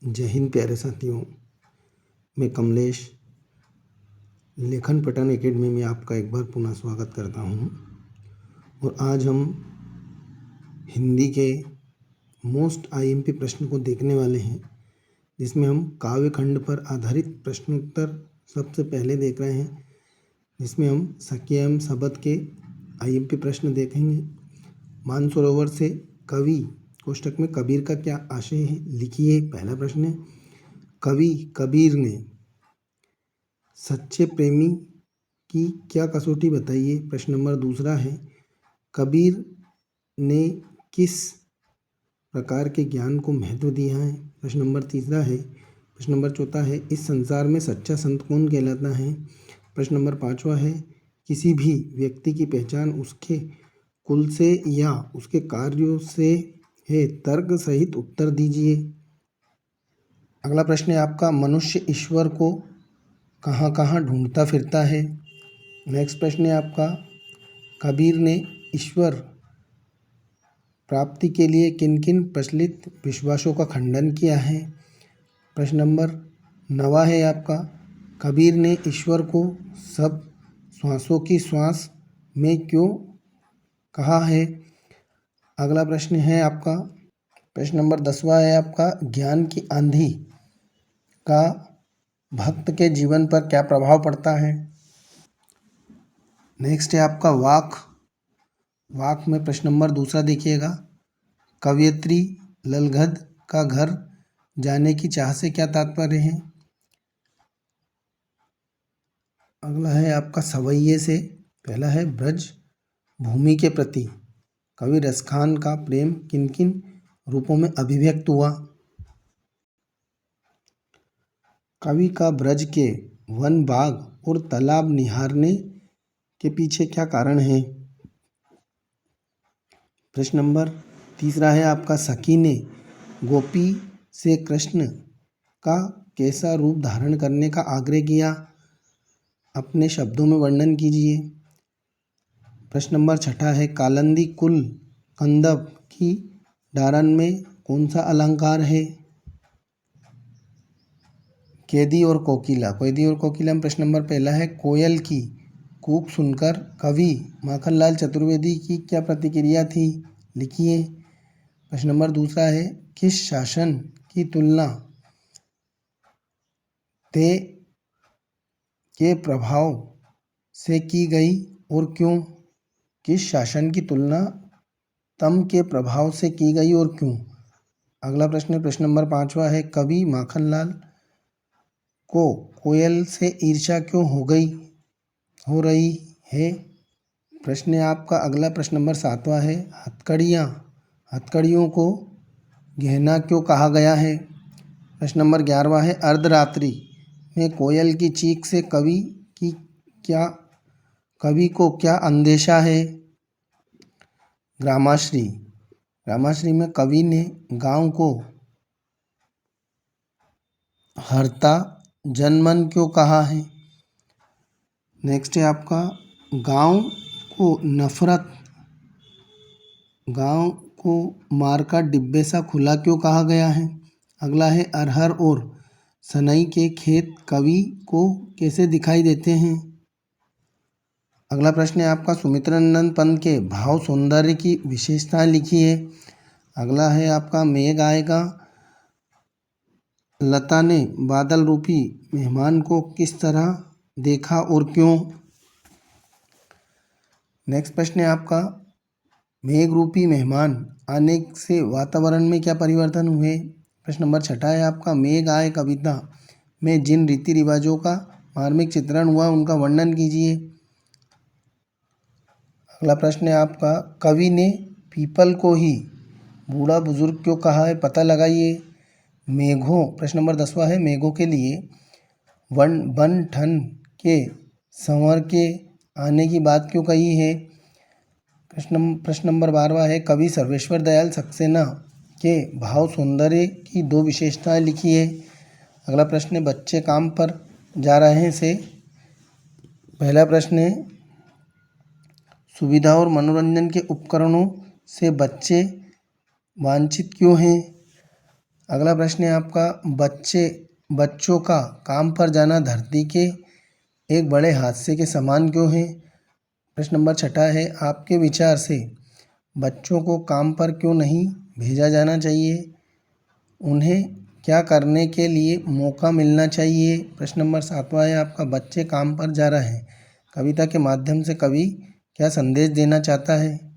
जय हिंद प्यारे साथियों, मैं कमलेश लेखन पठन एकेडमी में आपका एक बार पुनः स्वागत करता हूं। और आज हम हिंदी के मोस्ट आईएमपी प्रश्न को देखने वाले हैं, जिसमें हम काव्य खंड पर आधारित प्रश्नोत्तर सबसे पहले देख रहे हैं, जिसमें हम सखी एवं सबद के आईएमपी प्रश्न देखेंगे। मानसरोवर से कवि कोष्टक में कबीर का क्या आशय है, लिखिए। पहला प्रश्न है, कवि कबीर ने सच्चे प्रेमी की क्या कसौटी बताइए। प्रश्न नंबर दूसरा है, कबीर ने किस प्रकार के ज्ञान को महत्व दिया है। प्रश्न नंबर तीसरा है। प्रश्न नंबर चौथा है, इस संसार में सच्चा संत कौन कहलाता है। प्रश्न नंबर पाँचवा है, किसी भी व्यक्ति की पहचान उसके कुल से या उसके कार्यों से है, तर्क सहित उत्तर दीजिए। अगला प्रश्न है आपका, मनुष्य ईश्वर को कहाँ कहाँ ढूंढता फिरता है। नेक्स्ट प्रश्न है आपका, कबीर ने ईश्वर प्राप्ति के लिए किन किन प्रचलित विश्वासों का खंडन किया है। प्रश्न नंबर 9 है आपका, कबीर ने ईश्वर को सब श्वासों की श्वास में क्यों कहा है। अगला प्रश्न है आपका, प्रश्न नंबर 10 है आपका, ज्ञान की आंधी का भक्त के जीवन पर क्या प्रभाव पड़ता है। नेक्स्ट है आपका वाक में प्रश्न नंबर दूसरा देखिएगा, कवयित्री ललगद का घर जाने की चाह से क्या तात्पर्य है। अगला है आपका सवैये से। पहला है, ब्रज भूमि के प्रति कवि रसखान का प्रेम किन किन रूपों में अभिव्यक्त हुआ। कवि का ब्रज के वन बाग और तालाब निहारने के पीछे क्या कारण है। प्रश्न नंबर तीसरा है आपका, सखी ने गोपी से कृष्ण का कैसा रूप धारण करने का आग्रह किया, अपने शब्दों में वर्णन कीजिए। प्रश्न नंबर 6 है, कालिंदी कुल कंदब की डारन में कौन सा अलंकार है। कैदी और कोकिला में प्रश्न नंबर पहला है, कोयल की कूक सुनकर कवि माखनलाल चतुर्वेदी की क्या प्रतिक्रिया थी, लिखिए। प्रश्न नंबर दूसरा है, किस शासन की तुलना ते के प्रभाव से की गई और क्यों। किस शासन की तुलना तम के प्रभाव से की गई और क्यों। अगला प्रश्न है, प्रश्न नंबर 5 है, कवि माखनलाल को कोयल से ईर्ष्या क्यों हो रही है। प्रश्न है आपका अगला, प्रश्न नंबर 7 है, हथकड़ियों को गहना क्यों कहा गया है। प्रश्न नंबर 11 है, अर्धरात्रि में कोयल की चीख से कवि को क्या अंदेशा है। ग्रामाश्री में कवि ने गांव को हरता जनमन क्यों कहा है। नेक्स्ट है आपका, गांव को मार का डिब्बे सा खुला क्यों कहा गया है। अगला है, अरहर और सनई के खेत कवि को कैसे दिखाई देते हैं। अगला प्रश्न है आपका, सुमित्रानंद पंत के भाव सौंदर्य की विशेषताएं लिखिए। अगला है आपका, मेघ आएगा लता ने बादल रूपी मेहमान को किस तरह देखा और क्यों। नेक्स्ट प्रश्न है आपका, मेघ रूपी मेहमान आने से वातावरण में क्या परिवर्तन हुए। प्रश्न नंबर 6 है आपका, मेघ आए कविता में जिन रीति रिवाजों का मार्मिक चित्रण हुआ उनका वर्णन कीजिए। अगला प्रश्न है आपका, कवि ने पीपल को ही बूढ़ा बुजुर्ग क्यों कहा है, पता लगाइए। प्रश्न नंबर 10 है, मेघों के लिए बन ठन के संवर के आने की बात क्यों कही है। प्रश्न नंबर 12 है, कवि सर्वेश्वर दयाल सक्सेना के भाव सौंदर्य की 2 विशेषताएं लिखिए। अगला प्रश्न है, बच्चे काम पर जा रहे हैं से पहला प्रश्न है, सुविधा और मनोरंजन के उपकरणों से बच्चे वांछित क्यों हैं। अगला प्रश्न है आपका, बच्चों का काम पर जाना धरती के एक बड़े हादसे के समान क्यों है? प्रश्न नंबर 6 है, आपके विचार से बच्चों को काम पर क्यों नहीं भेजा जाना चाहिए? उन्हें क्या करने के लिए मौका मिलना चाहिए? प्रश्न नंबर 7 है आपका, बच्चे काम पर जा रहे हैं, कविता के माध्यम से कवि क्या संदेश देना चाहता है?